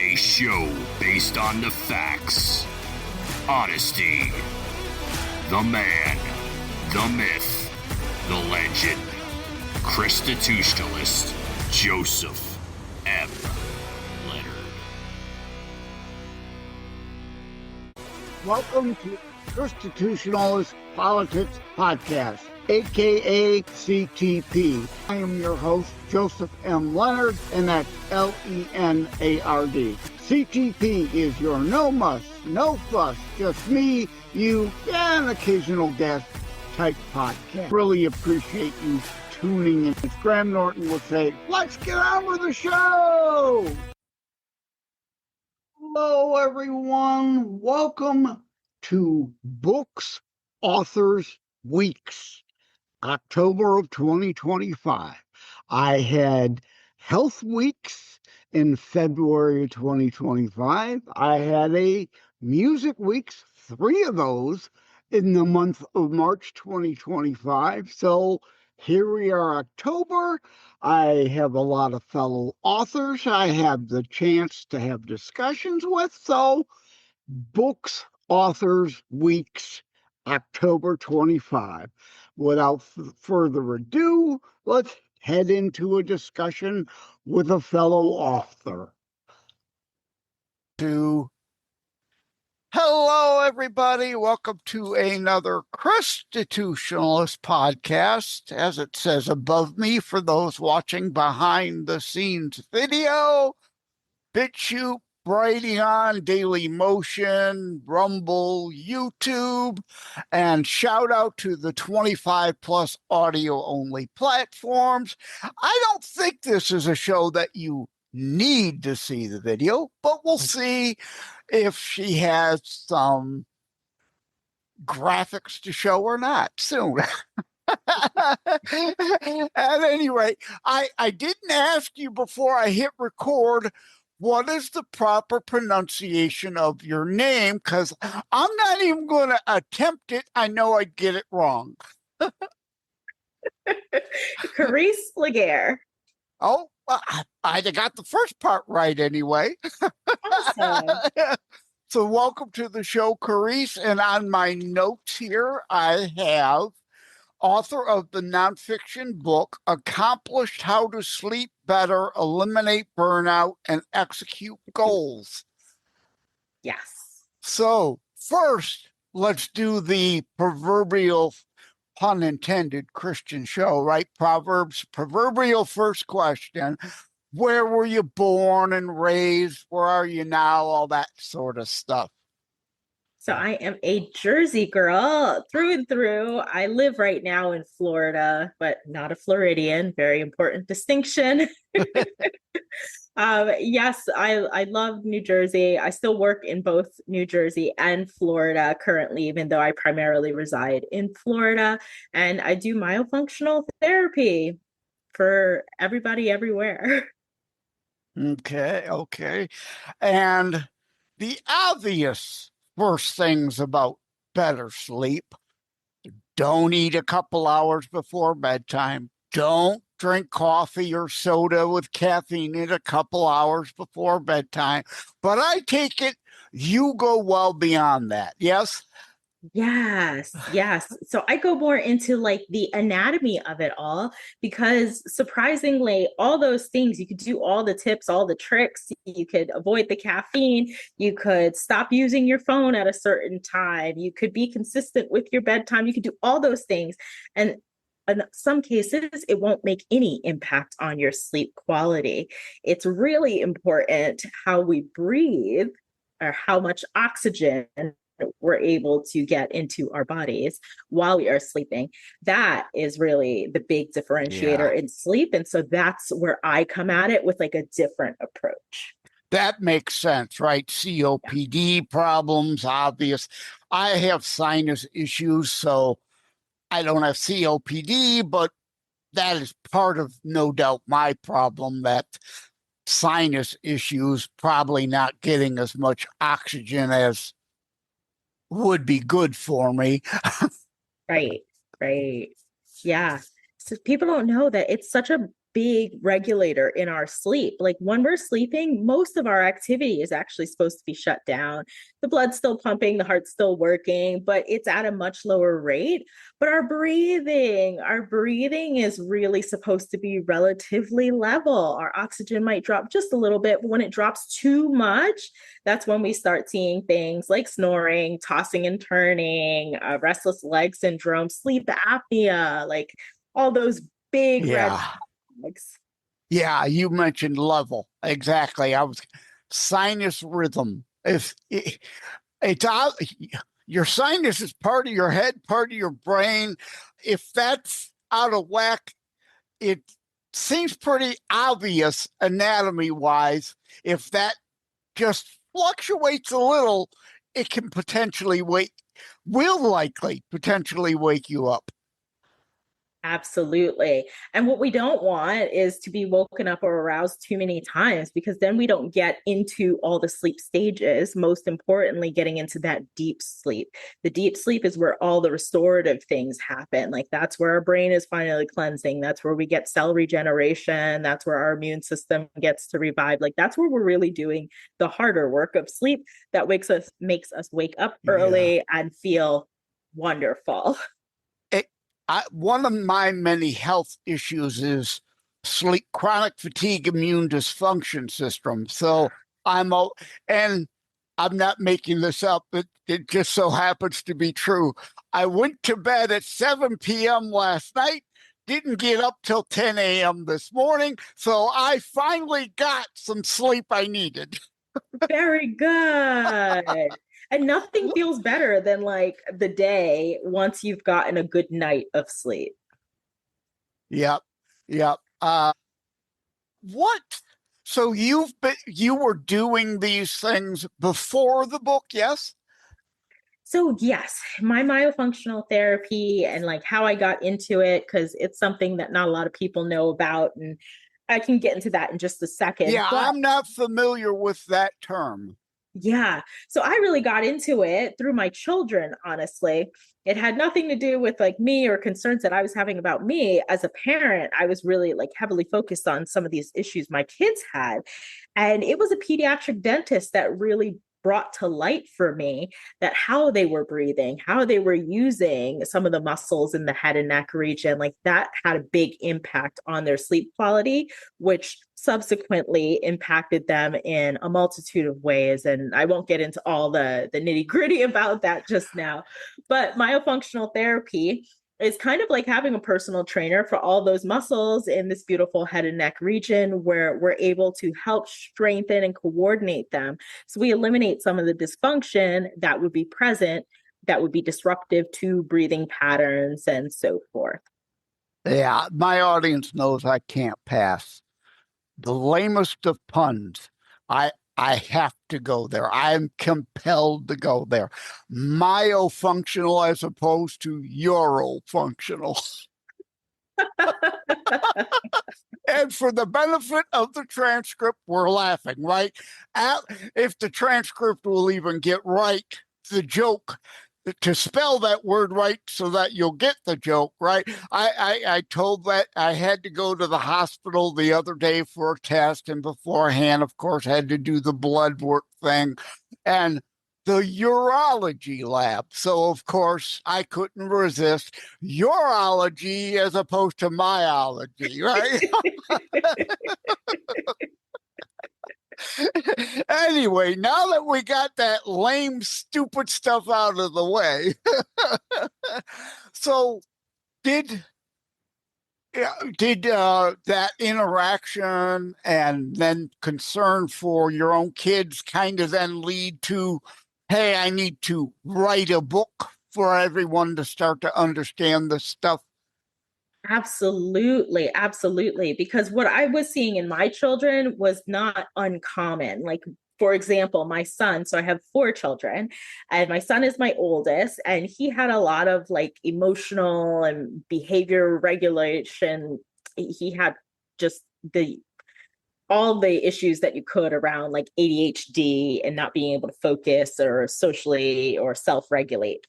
A show based on the facts, honesty, the man, the myth, the legend, constitutionalist Joseph M Leonard. Welcome to Constitutionalist Politics Podcast, aka CTP. I am your host, Joseph M Leonard, and that's L-E-N-A-R-D. CTP is your no muss, no fuss, just me, you, and an occasional guest type podcast. Really appreciate you tuning in. As Graham Norton would say, let's get on with the show! Hello, everyone. Welcome to Books, Authors, Weeks, October of 2025. I had Health Weeks in February of 2025. I had a Music Weeks, 3 of those in the month of March 2025. So here we are, October. I have a lot of fellow authors I have the chance to have discussions with. So Books, Authors, Weeks, October 25. Without further ado, let's head into a discussion with a fellow author. Hello, everybody. Welcome to another Constitutionalist podcast, as it says above me for those watching behind the scenes video. BitChute, Brighteon, Daily Motion, Rumble, YouTube, and shout out to the 25 plus audio only platforms. I don't think this is a show that you need to see the video, but we'll see if she has some graphics to show or not soon. At any rate, I didn't ask you before I hit record, what is the proper pronunciation of your name? Because I'm not even going to attempt it. I know I'd get it wrong. Carece Laguerre. Oh, well, I got the first part right anyway. Awesome. So welcome to the show, Carece. And on my notes here, I have author of the nonfiction book, Accomplished How to Sleep Better, Eliminate Burnout, and Execute Goals. Yes. So first, let's do the proverbial, pun intended, Christian show, right? Proverbial first question. Where were you born and raised? Where are you now? All that sort of stuff. So I am a Jersey girl through and through. I live right now in Florida, but not a Floridian. Very important distinction. Yes, I love New Jersey. I still work in both New Jersey and Florida currently, even though I primarily reside in Florida. And I do myofunctional therapy for everybody everywhere. Okay. And the obvious first things about better sleep: don't eat a couple hours before bedtime. Don't drink coffee or soda with caffeine in a couple hours before bedtime. But I take it you go well beyond that, yes? Yes. So I go more into like the anatomy of it all, because surprisingly, all those things, you could do all the tips, all the tricks. You could avoid the caffeine. You could stop using your phone at a certain time. You could be consistent with your bedtime. You could do all those things. And in some cases, it won't make any impact on your sleep quality. It's really important how we breathe, or how much oxygen we're able to get into our bodies while we are sleeping. That is really the big differentiator in sleep. And so that's where I come at it with like a different approach. That makes sense, right? COPD problems, obvious. I have sinus issues, so I don't have COPD, but that is part of, no doubt, my problem, that sinus issues, probably not getting as much oxygen as would be good for me. Right. Yeah. So people don't know that it's such a big regulator in our sleep. Like when we're sleeping, most of our activity is actually supposed to be shut down. The blood's still pumping, the heart's still working, but it's at a much lower rate. But our breathing is really supposed to be relatively level. Our oxygen might drop just a little bit, but when it drops too much, that's when we start seeing things like snoring, tossing and turning, restless leg syndrome, sleep apnea, like all those big red flags. Yeah, you mentioned level. Exactly. I was sinus rhythm. If it's out, your sinus is part of your head, part of your brain. If that's out of whack, it seems pretty obvious anatomy wise. If that just fluctuates a little, it can will likely potentially wake you up. Absolutely. And what we don't want is to be woken up or aroused too many times, because then we don't get into all the sleep stages. Most importantly, getting into that deep sleep. The deep sleep is where all the restorative things happen. Like that's where our brain is finally cleansing. That's where we get cell regeneration. That's where our immune system gets to revive. Like that's where we're really doing the harder work of sleep that makes us wake up early and feel wonderful. One of my many health issues is chronic fatigue, immune dysfunction system. So and I'm not making this up, but it just so happens to be true. I went to bed at 7 p.m. last night, didn't get up till 10 a.m. this morning. So I finally got some sleep I needed. Very good. And nothing feels better than like the day once you've gotten a good night of sleep. Yep. Yep. What? So you were doing these things before the book, yes? So yes, my myofunctional therapy and like how I got into it, because it's something that not a lot of people know about, and I can get into that in just a second. Yeah, I'm not familiar with that term. Yeah. So I really got into it through my children, honestly. It had nothing to do with like me or concerns that I was having about me. As a parent, I was really like heavily focused on some of these issues my kids had. And it was a pediatric dentist that really brought to light for me that how they were breathing, how they were using some of the muscles in the head and neck region, like that had a big impact on their sleep quality, which subsequently impacted them in a multitude of ways. And I won't get into all the nitty gritty about that just now, but myofunctional therapy is kind of like having a personal trainer for all those muscles in this beautiful head and neck region, where we're able to help strengthen and coordinate them. So we eliminate some of the dysfunction that would be present, that would be disruptive to breathing patterns and so forth. Yeah, my audience knows I can't pass. The lamest of puns. I have to go there. I'm compelled to go there. Myofunctional as opposed to urofunctional. And for the benefit of the transcript, we're laughing, right? If the transcript will even get right the joke, to spell that word right so that you'll get the joke, right? I told that I had to go to the hospital the other day for a test, and beforehand, of course, had to do the blood work thing and the urology lab. So, of course, I couldn't resist urology as opposed to myology, right? Anyway, now that we got that lame, stupid stuff out of the way, so did that interaction and then concern for your own kids kind of then lead to, hey, I need to write a book for everyone to start to understand this stuff? Absolutely, absolutely. Because what I was seeing in my children was not uncommon. Like, for example, my son, so I have 4 children, and my son is my oldest, and he had a lot of like emotional and behavior regulation. He had just all the issues that you could around like ADHD and not being able to focus or socially or self-regulate.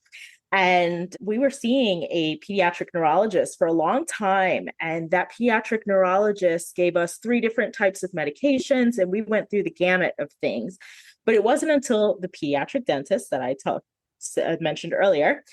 And we were seeing a pediatric neurologist for a long time. And that pediatric neurologist gave us 3 different types of medications, and we went through the gamut of things. But it wasn't until the pediatric dentist that I mentioned earlier,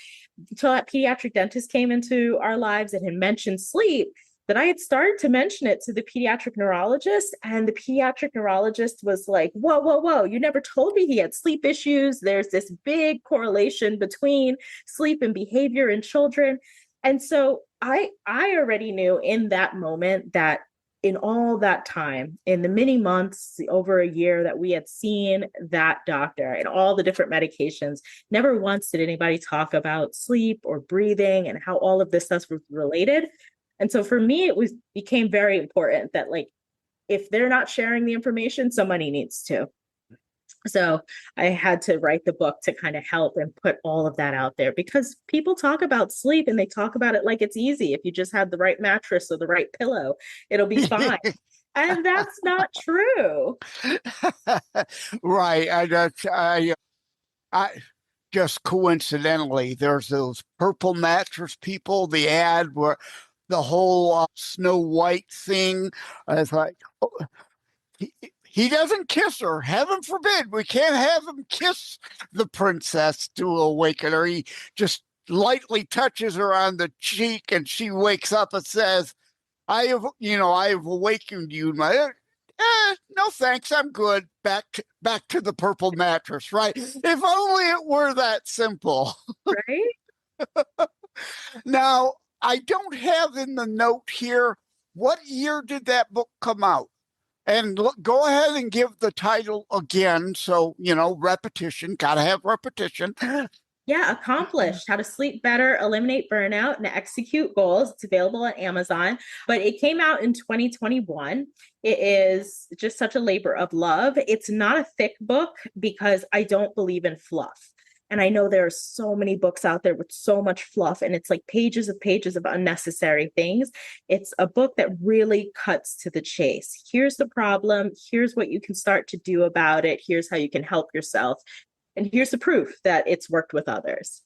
until that pediatric dentist came into our lives and had mentioned sleep, that I had started to mention it to the pediatric neurologist. And the pediatric neurologist was like, whoa, whoa, whoa, you never told me he had sleep issues. There's this big correlation between sleep and behavior in children. And so I already knew in that moment that in all that time, in the many months, over a year that we had seen that doctor and all the different medications, never once did anybody talk about sleep or breathing and how all of this stuff was related. And so for me, became very important that, like, if they're not sharing the information, somebody needs to. So I had to write the book to kind of help and put all of that out there, because people talk about sleep and they talk about it like it's easy. If you just have the right mattress or the right pillow, it'll be fine. And that's not true. Right. I just coincidentally, there's those purple mattress people, the ad where the whole Snow White thing. It's like, oh, he doesn't kiss her. Heaven forbid. We can't have him kiss the princess to awaken her. He just lightly touches her on the cheek, and she wakes up and says, I have awakened you. No thanks, I'm good. Back to the purple mattress, right? If only it were that simple. Right? Now, I don't have in the note here, what year did that book come out? And go ahead and give the title again. So, repetition, got to have repetition. Yeah, Accomplished: How to Sleep Better, Eliminate Burnout, and Execute Goals. It's available on Amazon, but it came out in 2021. It is just such a labor of love. It's not a thick book because I don't believe in fluff. And I know there are so many books out there with so much fluff, and it's like pages of unnecessary things. It's a book that really cuts to the chase. Here's the problem. Here's what you can start to do about it. Here's how you can help yourself. And here's the proof that it's worked with others.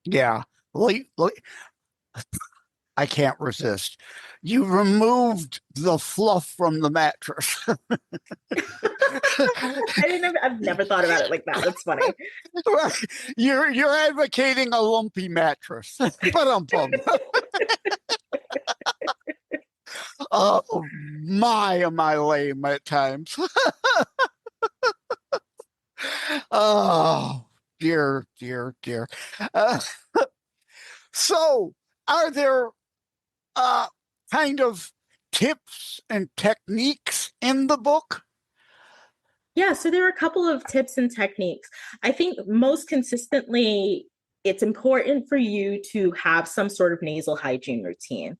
Yeah. I can't resist. You removed the fluff from the mattress. I've never thought about it like that. That's funny. You're advocating a lumpy mattress. But oh my, am I lame at times? Oh, dear. So, are there kind of tips and techniques in the book? Yeah, so there are a couple of tips and techniques. I think most consistently, it's important for you to have some sort of nasal hygiene routine.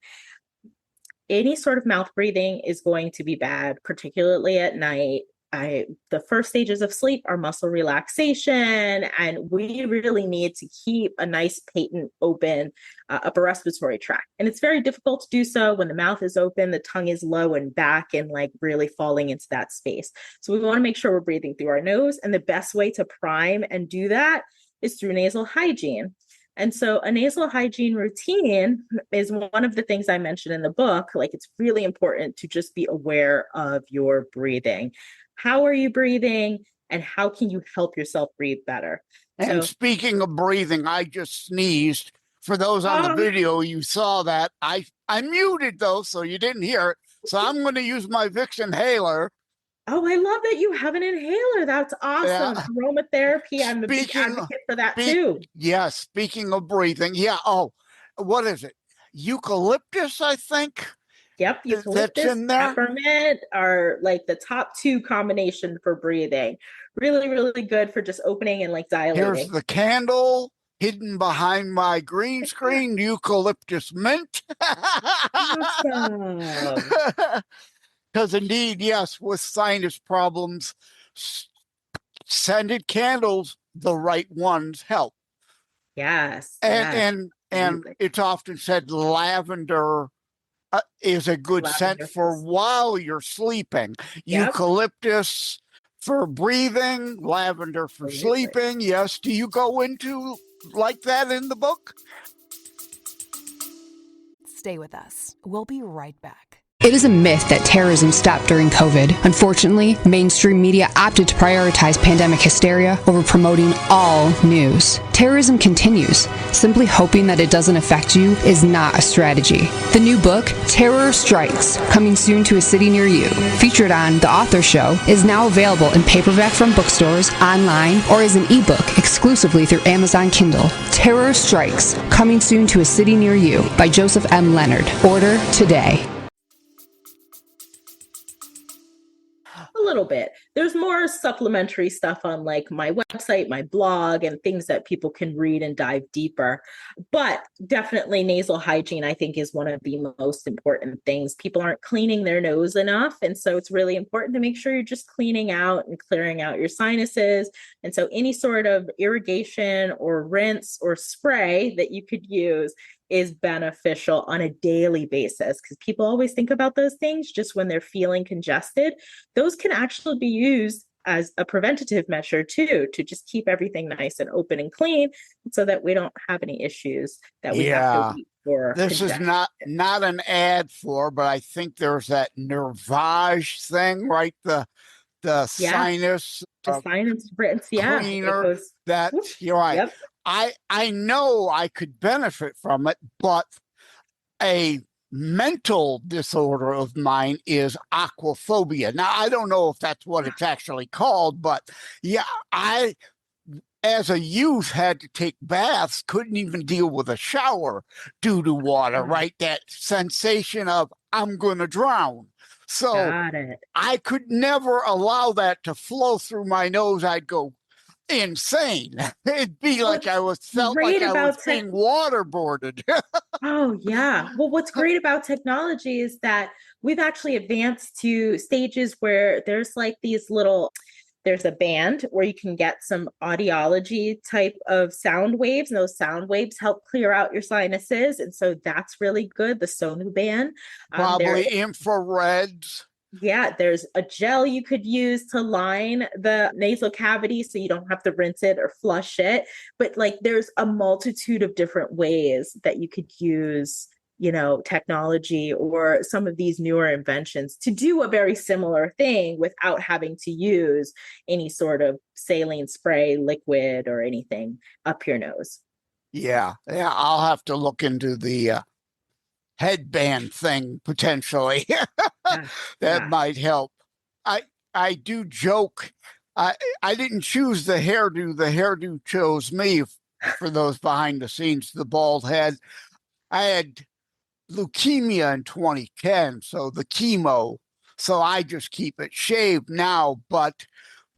Any sort of mouth breathing is going to be bad, particularly at night. The first stages of sleep are muscle relaxation, and we really need to keep a nice patent open upper respiratory tract. And it's very difficult to do so when the mouth is open, the tongue is low and back and like really falling into that space. So we want to make sure we're breathing through our nose. And the best way to prime and do that is through nasal hygiene. And so a nasal hygiene routine is one of the things I mentioned in the book. Like, it's really important to just be aware of your breathing. How are you breathing, and how can you help yourself breathe better? And speaking of breathing, I just sneezed. For those on the video, you saw that. I muted though, so you didn't hear it. So I'm going to use my Vicks inhaler. Oh, I love that you have an inhaler. That's awesome. Yeah. Aromatherapy. I'm a big advocate for that too. Yeah, speaking of breathing. Yeah. Oh, what is it? Eucalyptus, I think. Yep, eucalyptus, peppermint are like the top 2 combination for breathing. Really, really good for just opening and like dilating. Here's the candle hidden behind my green screen, eucalyptus mint. Awesome. Because indeed, yes, with sinus problems, scented candles, the right ones, help. Yes. And it's often said lavender is a good scent for while you're sleeping. Yep. Eucalyptus for breathing, lavender for sleeping. Yes. Do you go into like that in the book? Stay with us. We'll be right back. It is a myth that terrorism stopped during COVID. Unfortunately, mainstream media opted to prioritize pandemic hysteria over promoting all news. Terrorism continues. Simply hoping that it doesn't affect you is not a strategy. The new book, Terror Strikes, coming soon to a city near you, featured on The Author Show, is now available in paperback from bookstores, online, or as an ebook exclusively through Amazon Kindle. Terror Strikes, coming soon to a city near you by Joseph M Leonard. Order today. A little bit. There's more supplementary stuff on like my website, my blog, and things that people can read and dive deeper. But definitely nasal hygiene, I think, is one of the most important things. People aren't cleaning their nose enough. And so it's really important to make sure you're just cleaning out and clearing out your sinuses. And so any sort of irrigation or rinse or spray that you could use is beneficial on a daily basis, because people always think about those things just when they're feeling congested. Those can actually be used as a preventative measure too, to just keep everything nice and open and clean so that we don't have any issues that we have to wait for. This is not an ad for, but I think there's that Nervage thing, right? The sinus, the sinus rinse, cleaner. That you're right. Yep. I know I could benefit from it, but a mental disorder of mine is aquaphobia. Now, I don't know if that's what it's actually called, but yeah, I, as a youth, had to take baths, couldn't even deal with a shower due to water, right? That sensation of I'm going to drown. So I could never allow that to flow through my nose. I'd go insane. It'd be like I was being waterboarded. Oh, yeah. Well, what's great about technology is that we've actually advanced to stages where there's like there's a band where you can get some audiology type of sound waves, and those sound waves help clear out your sinuses. And so that's really good. The Sonu band. Probably infrareds. Yeah, there's a gel you could use to line the nasal cavity so you don't have to rinse it or flush it. But like there's a multitude of different ways that you could use, technology or some of these newer inventions to do a very similar thing without having to use any sort of saline spray, liquid, or anything up your nose. Yeah, I'll have to look into the headband thing potentially. That might help. I do joke. I didn't choose the hairdo chose me. For those behind the scenes, the bald head. I had leukemia in 2010, so the chemo. So I just keep it shaved now. But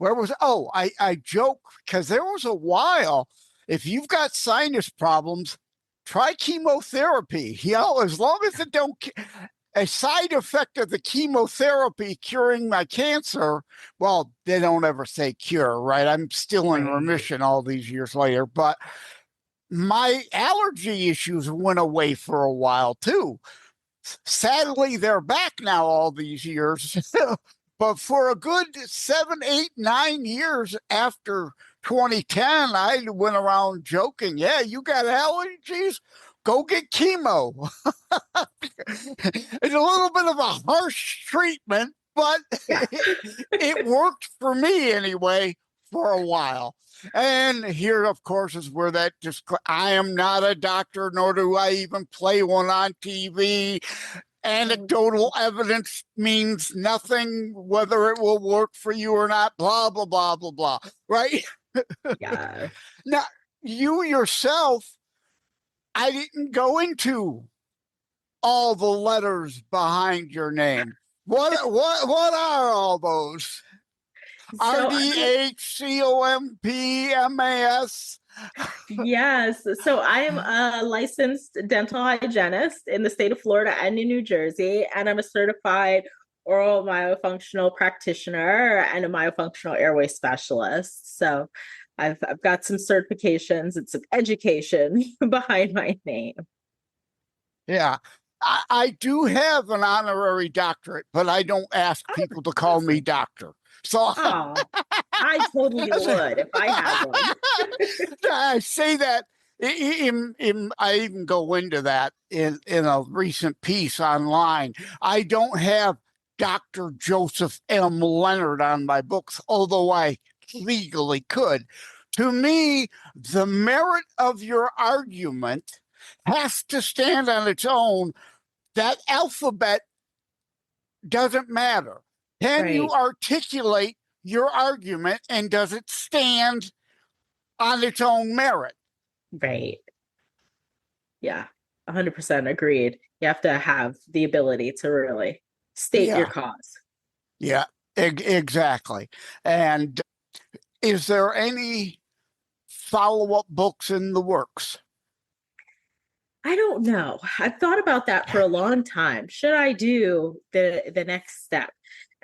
I joke because there was a while, if you've got sinus problems, try chemotherapy. As long as it don't, a side effect of the chemotherapy curing my cancer, well, they don't ever say cure, right? I'm still in remission all these years later, but my allergy issues went away for a while too. Sadly, they're back now all these years. But for a good 7, 8, 9 years after 2010, I went around joking, yeah, you got allergies? Go get chemo. It's a little bit of a harsh treatment, but it worked for me anyway for a while. And here, of course, is where I am not a doctor, nor do I even play one on TV. Anecdotal evidence means nothing, whether it will work for you or not, blah, blah, blah, blah, blah, right? Yeah. Now, you yourself, I didn't go into all the letters behind your name. What are all those? RDHCOMPMAS. Yes. So I am a licensed dental hygienist in the state of Florida and in New Jersey, and I'm a certified oral myofunctional practitioner and a myofunctional airway specialist. So I've got some certifications and some education behind my name. Yeah. I do have an honorary doctorate, but I don't ask people to call me doctor. So I totally would if I had one. I say that I even go into that in a recent piece online. I don't have Dr. Joseph M. Leonard on my books, although I legally could. To me, the merit of your argument has to stand on its own. That alphabet doesn't matter. Can you articulate your argument, and does it stand on its own merit? Right. Yeah, 100% agreed. You have to have the ability to really state your cause. Yeah, exactly. And is there any follow-up books in the works? I don't know. I've thought about that for a long time. Should I do the next step?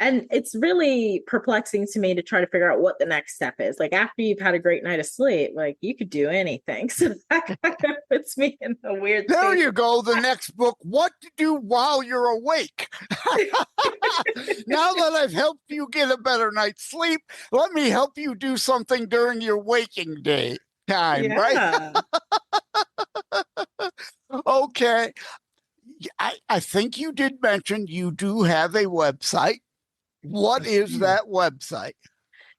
And it's really perplexing to me to try to figure out what the next step is. Like after you've had a great night of sleep, like you could do anything. So that kind of puts me in a weird There state. you go. The next book, What to Do While You're Awake. Now that I've helped you get a better night's sleep, let me help you do something during your waking day time, right? Okay. I think you did mention you do have a website. What is that website?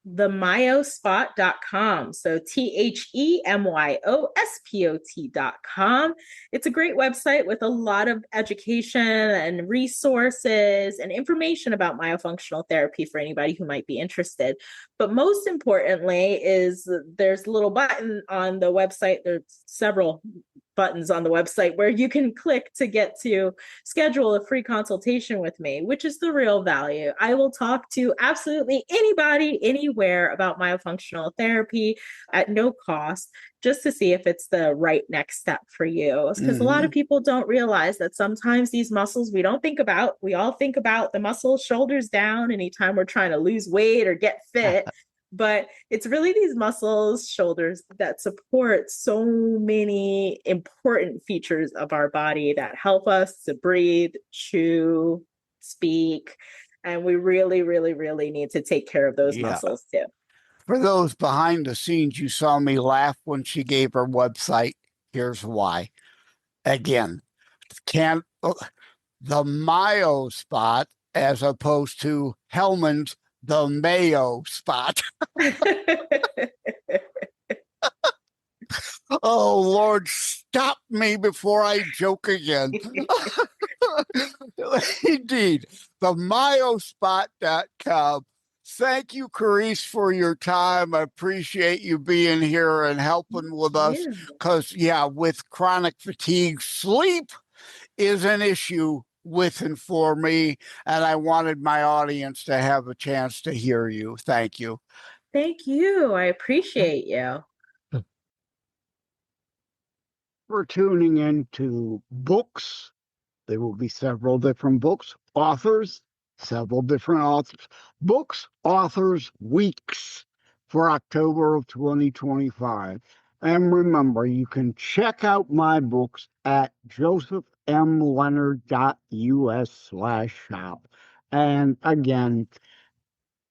Themyospot.com. So THEMYOSPOT.com. It's a great website with a lot of education and resources and information about myofunctional therapy for anybody who might be interested. But most importantly is there's a little button on the website. There's several buttons on the website where you can click to get to schedule a free consultation with me, which is the real value. I will talk to absolutely anybody, anywhere about myofunctional therapy at no cost, just to see if it's the right next step for you. Because a lot of people don't realize that sometimes these muscles we don't think about, we all think about the muscles, shoulders down, anytime we're trying to lose weight or get fit. But it's really these muscles, shoulders that support so many important features of our body that help us to breathe, chew, speak. And we really, really, really need to take care of those muscles too. For those behind the scenes, you saw me laugh when she gave her website. Here's why. Again, the Mayo spot as opposed to Hellman's the Mayo spot. Oh, Lord, stop me before I joke again. Indeed, the myospot.com. Thank you, Carece, for your time. I appreciate you being here and helping with us because, with chronic fatigue, sleep is an issue with and for me, and I wanted my audience to have a chance to hear you. Thank you. Thank you. I appreciate you. For tuning into books. There will be several different books, authors, several different authors, books, authors, weeks for October of 2025. And remember, you can check out my books at josephmleonard.us/shop. And again,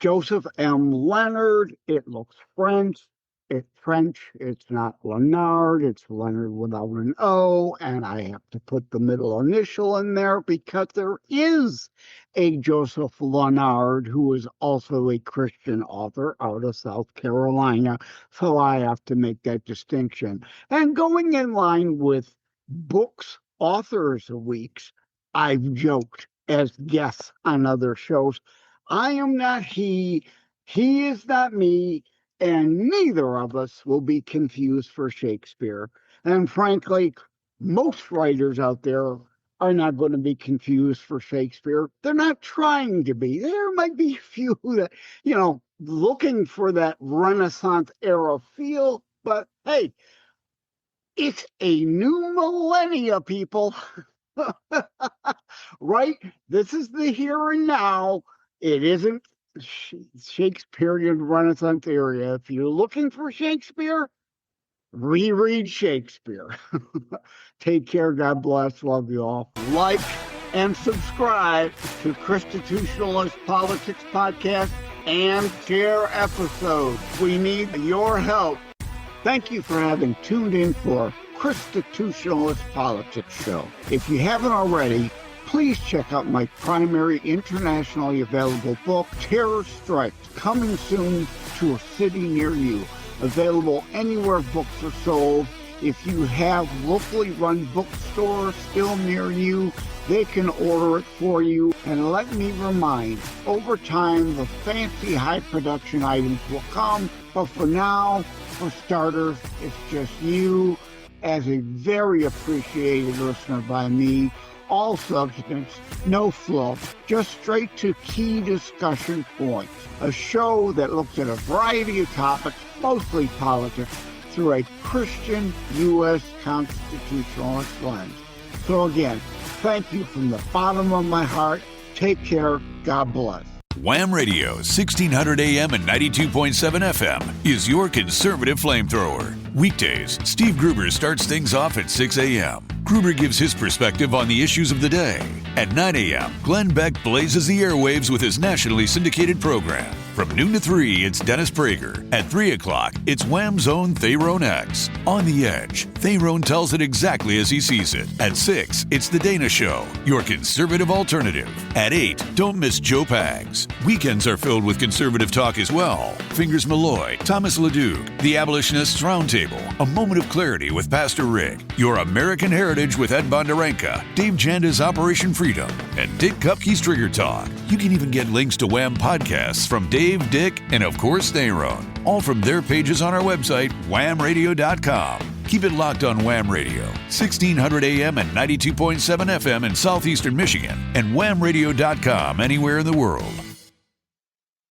Joseph M. Leonard, it looks French. It's French. It's not Leonard. It's Leonard without an O. And I have to put the middle initial in there because there is a Joseph Leonard who is also a Christian author out of South Carolina. So I have to make that distinction. And going in line with books, authors weeks, I've joked as guests on other shows. I am not he is not me, and neither of us will be confused for Shakespeare. And frankly, most writers out there are not going to be confused for Shakespeare. They're not trying to be. There might be a few that, looking for that Renaissance era feel, but hey, it's a new millennia, people. Right? This is the here and now. It isn't Shakespearean Renaissance area. If you're looking for Shakespeare, reread Shakespeare. Take care. God bless. Love you all. Like, and subscribe to Constitutionalist Politics Podcast and share episodes. We need your help. Thank you for having tuned in for Constitutionalist Politics Show. If you haven't already, please check out my primary internationally available book, Terror Strikes, coming soon to a city near you. Available anywhere books are sold. If you have locally run bookstores still near you, they can order it for you. And let me remind, over time, the fancy high production items will come. But for now, for starters, it's just you as a very appreciated listener by me. All substance, no fluff, just straight to key discussion points. A show that looks at a variety of topics, mostly politics, through a Christian U.S. constitutionalist lens. So again, thank you from the bottom of my heart. Take care. God bless. Wham Radio, 1600 AM and 92.7 FM is your conservative flamethrower. Weekdays, Steve Gruber starts things off at 6 a.m. Gruber gives his perspective on the issues of the day. At 9 a.m., Glenn Beck blazes the airwaves with his nationally syndicated program. From noon to 3, it's Dennis Prager. At 3 o'clock, it's Wham's own Thayrone X. On the Edge, Thayrone tells it exactly as he sees it. At 6, it's The Dana Show, your conservative alternative. At 8, don't miss Joe Pags. Weekends are filled with conservative talk as well. Fingers Malloy, Thomas LeDuc, The Abolitionists Roundtable, A Moment of Clarity with Pastor Rick, Your American Heritage with Ed Bondarenka, Dave Janda's Operation Freedom, and Dick Kupke's Trigger Talk. You can even get links to Wham podcasts from Dave, Dick, and of course Thayrone, all from their pages on our website, whamradio.com. Keep it locked on Wham Radio, 1600 AM and 92.7 FM in southeastern Michigan, and whamradio.com anywhere in the world.